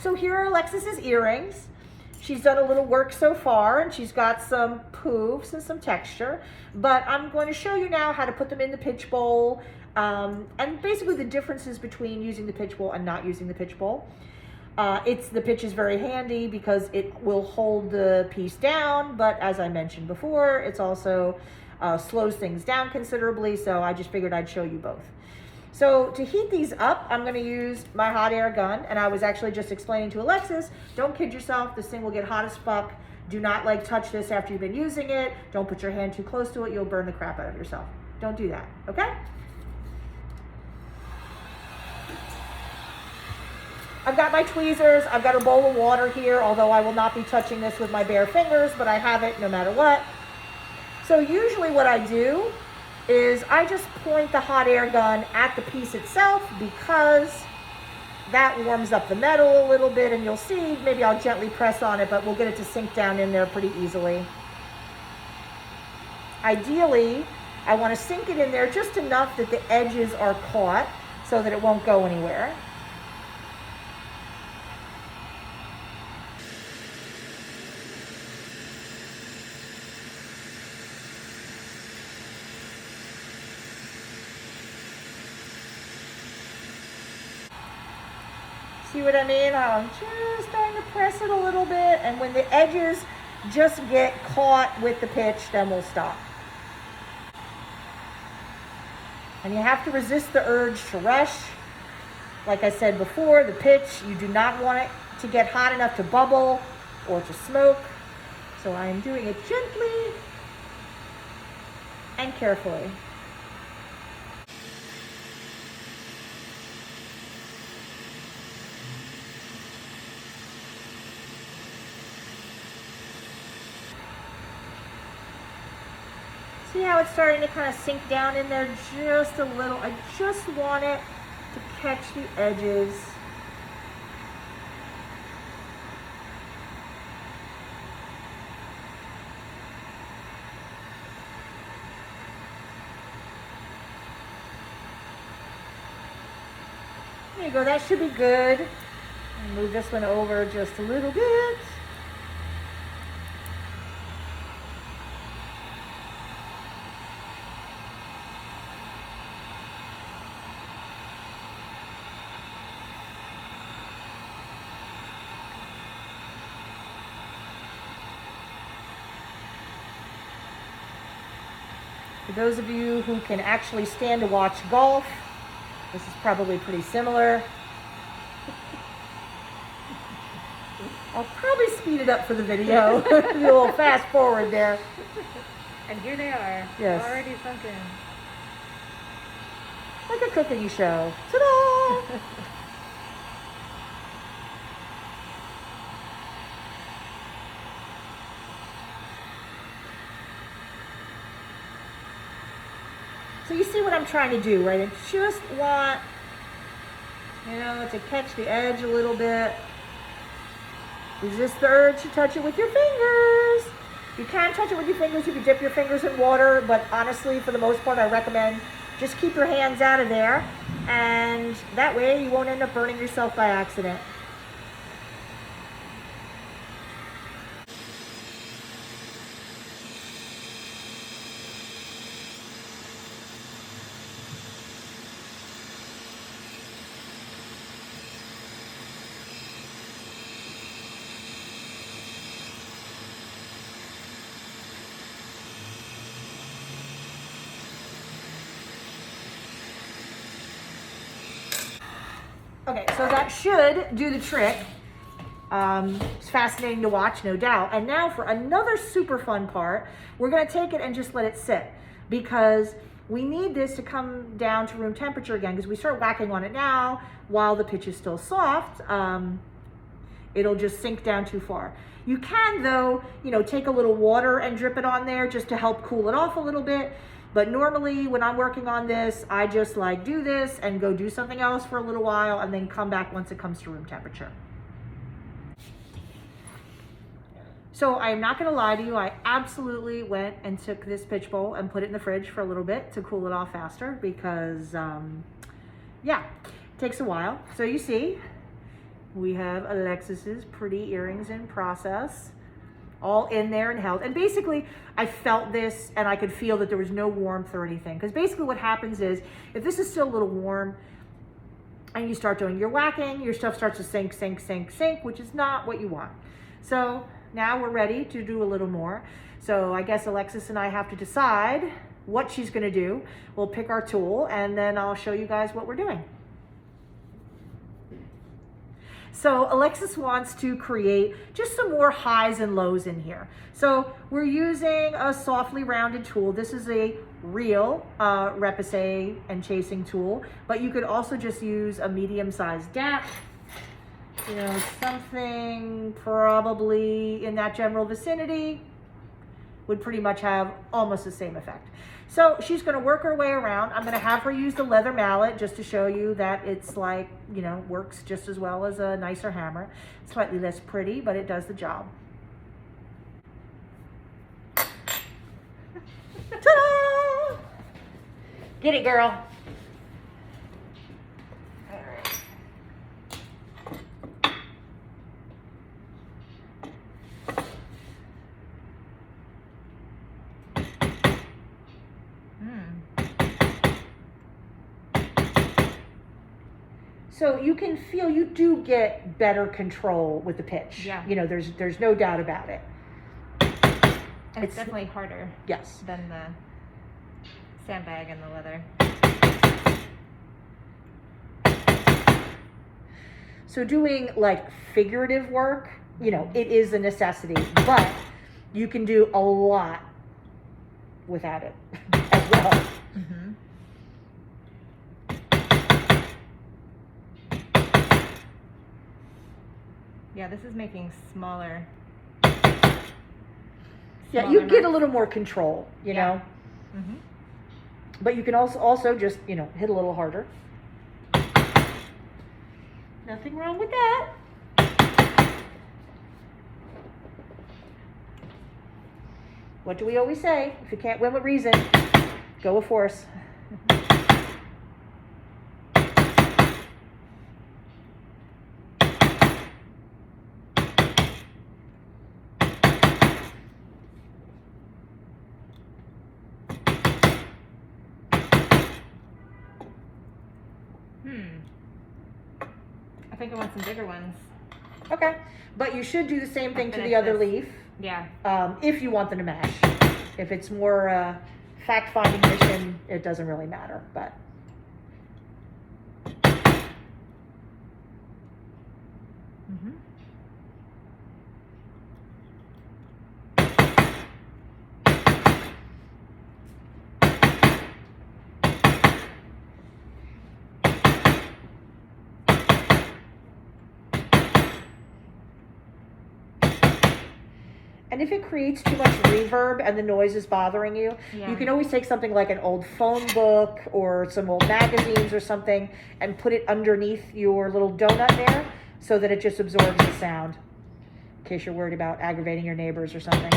So here are Alexis's earrings. She's done a little work so far, and she's got some poofs and some texture, but I'm going to show you now how to put them in the pitch bowl, and basically the differences between using the pitch bowl and not using the pitch bowl. The pitch is very handy because it will hold the piece down, but as I mentioned before, it's also slows things down considerably, so I just figured I'd show you both. So to heat these up, I'm going to use my hot air gun, and I was actually just explaining to Alexis, don't kid yourself, this thing will get hot as fuck. Do not touch this after you've been using it. Don't put your hand too close to it, you'll burn the crap out of yourself. Don't do that, okay? I've got my tweezers, I've got a bowl of water here, although I will not be touching this with my bare fingers, but I have it no matter what. So usually what I do is I just point the hot air gun at the piece itself because that warms up the metal a little bit, and you'll see, maybe I'll gently press on it, but we'll get it to sink down in there pretty easily. Ideally, I want to sink it in there just enough that the edges are caught so that it won't go anywhere. See what I mean? I'm just starting to press it a little bit, and when the edges just get caught with the pitch, then we'll stop. And you have to resist the urge to rush. Like I said before, the pitch, you do not want it to get hot enough to bubble or to smoke. So I am doing it gently and carefully. See how it's starting to kind of sink down in there just a little? I just want it to catch the edges. There you go, that should be good. Move this one over just a little bit. For those of you who can actually stand to watch golf, this is probably pretty similar. I'll probably speed it up for the video. Do a little fast forward there. And here they are, yes, already sunken. Like a cooking show. Ta-da! So you see what I'm trying to do, right? I just want, to catch the edge a little bit. Resist the urge to touch it with your fingers. You can touch it with your fingers. You can dip your fingers in water, but honestly, for the most part, I recommend just keep your hands out of there, and that way you won't end up burning yourself by accident. Okay, so that should do the trick. It's fascinating to watch, no doubt. And now for another super fun part, we're gonna take it and just let it sit, because we need this to come down to room temperature again, because we start whacking on it now while the pitch is still soft, it'll just sink down too far. You can, though, take a little water and drip it on there just to help cool it off a little bit. But normally when I'm working on this, I just do this and go do something else for a little while and then come back once it comes to room temperature. So I'm not gonna lie to you, I absolutely went and took this pitch bowl and put it in the fridge for a little bit to cool it off faster because, yeah, it takes a while. So you see, We have Alexis's pretty earrings in process, all in there and held. And basically, I felt this and I could feel that there was no warmth or anything. Because basically what happens is, if this is still a little warm and you start doing your whacking, your stuff starts to sink, sink, sink, sink, which is not what you want. So now we're ready to do a little more. So I guess Alexis and I have to decide what she's gonna do. We'll pick our tool and then I'll show you guys what we're doing. So Alexis wants to create just some more highs and lows in here. So we're using a softly rounded tool. This is a real repousse and chasing tool, but you could also just use a medium-sized depth, you know, something probably in that general vicinity would pretty much have almost the same effect. So she's gonna work her way around. I'm gonna have her use the leather mallet just to show you that it's like, you know, works just as well as a nicer hammer. Slightly less pretty, but it does the job. Ta-da! Get it, girl. So you can feel you do get better control with the pitch. Yeah. You know, there's no doubt about it. And it's definitely harder. Yes. Than the sandbag and the leather. So doing like figurative work, you know, it is a necessity, but you can do a lot without it as well. Mm-hmm. Yeah, this is making smaller. Yeah, you get a little more control, you know. Mm-hmm. But you can also just, you know, hit a little harder. Nothing wrong with that. What do we always say? If you can't win with reason, go with force. I think I want some bigger ones. Okay, but you should do the same thing to the Finish other this. leaf. Yeah. If you want them to match. If it's more fact-finding mission, it doesn't really matter, but. Mm-hmm. And if it creates too much reverb and the noise is bothering you, you can always take something like an old phone book or some old magazines or something and put it underneath your little donut there so that it just absorbs the sound, in case you're worried about aggravating your neighbors or something.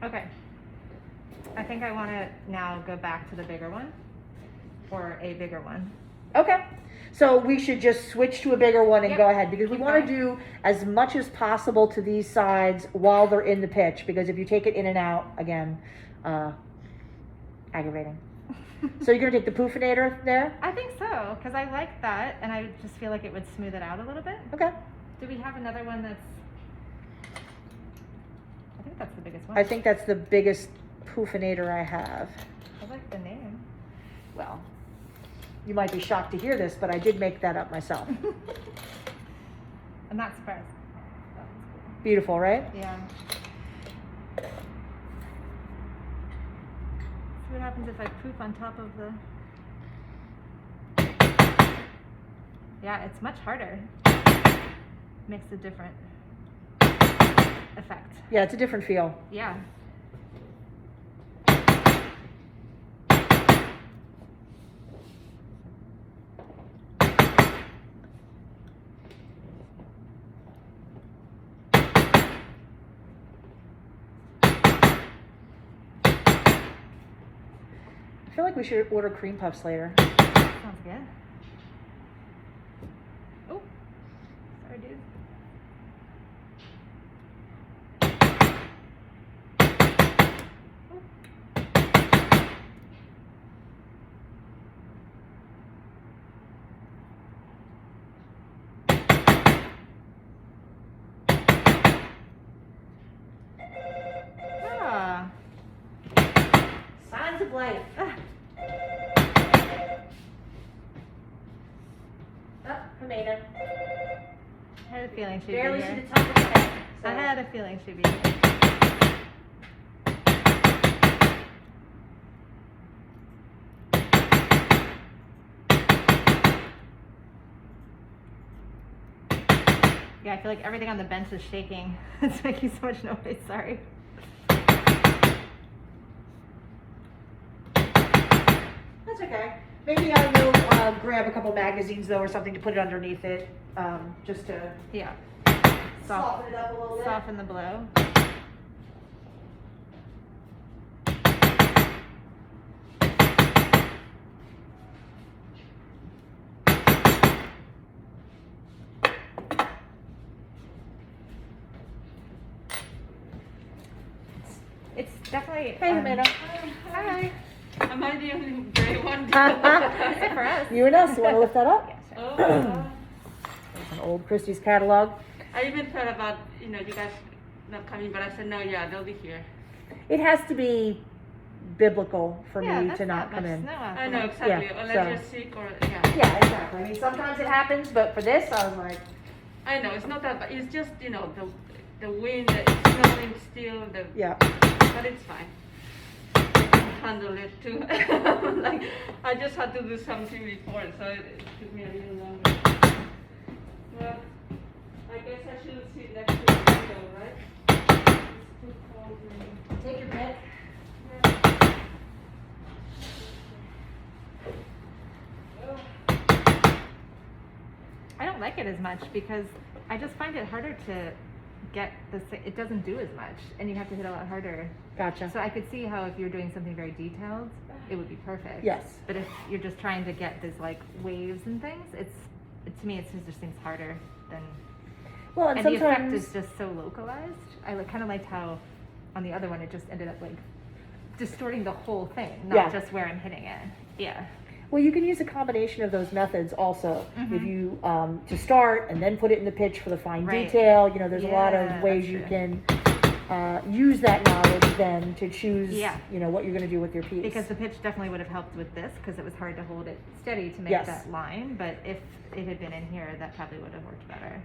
Okay. I think I want to now go back to the bigger one, or a bigger one. Okay. So we should just switch to a bigger one and Yep. go ahead, because we Keep want to going. do as much as possible to these sides while they're in the pitch, because if you take it in and out, again, aggravating. So you're going to take the poofinator there? I think so, because I like that, and I just feel like it would smooth it out a little bit. Okay. Do we have another one that's... I think that's the biggest one. I think that's the biggest poofinator I have. I like the name. Well, you might be shocked to hear this, but I did make that up myself. I'm not surprised. Oh, Beautiful, right? yeah. See what happens if I poof on top of the... Yeah, it's much harder. Makes a different effect. Yeah, it's a different feel. Yeah. we should order cream puffs later. Sounds good. Oh, sorry, dude. Signs of life. Oh, I made him. I had a feeling she'd Barely be see here. the top of his head. So. I had a feeling she'd be here. Yeah, I feel like everything on the bench is shaking. It's making so much noise, sorry. That's okay. Maybe I'll go grab a couple magazines though or something to put it underneath it, just to Yeah. soften it up a little bit. Soften the blow. It's definitely. Hey, Amanda. Hi. Am I the only gray one? Except for us. You and us, you want to lift that up? Yeah, sure. Oh, It's an old Christie's catalog. I even thought about, you guys not coming, but I said, no, yeah, they'll be here. It has to be biblical for Yeah, me that's to not come much in. snow out I know, there. exactly. Yeah, Unless so- you're sick or, yeah. Yeah, exactly. I mean, sometimes it happens, but for this, I was like, I know, it's not that bad. It's just, the wind, it's snowing still, yeah. but it's fine. I can handle it too. Like, I just had to do something before, so it took me a little longer. Well, I guess I should sit next to the window, right? It's too cold. Take your pick. I don't like it as much because I just find it harder to get this. It doesn't do as much, and you have to hit a lot harder. Gotcha. So I could see how if you're doing something very detailed, it would be perfect. Yes. But if you're just trying to get these like waves and things, to me it just seems harder than. Well, and And the effect sometimes is just so localized. I kind of liked how on the other one it just ended up like distorting the whole thing, not Yeah. just where I'm hitting it. Yeah. well, you can use a combination of those methods also. Mhm. If you to start and then put it in the pitch for the fine Right. detail. There's a lot Yeah, of ways that's you true. can use that knowledge then to choose. Yeah. What you're going to do with your piece. Because the pitch definitely would have helped with this because it was hard to hold it steady to make Yes. that line. But if it had been in here, that probably would have worked better.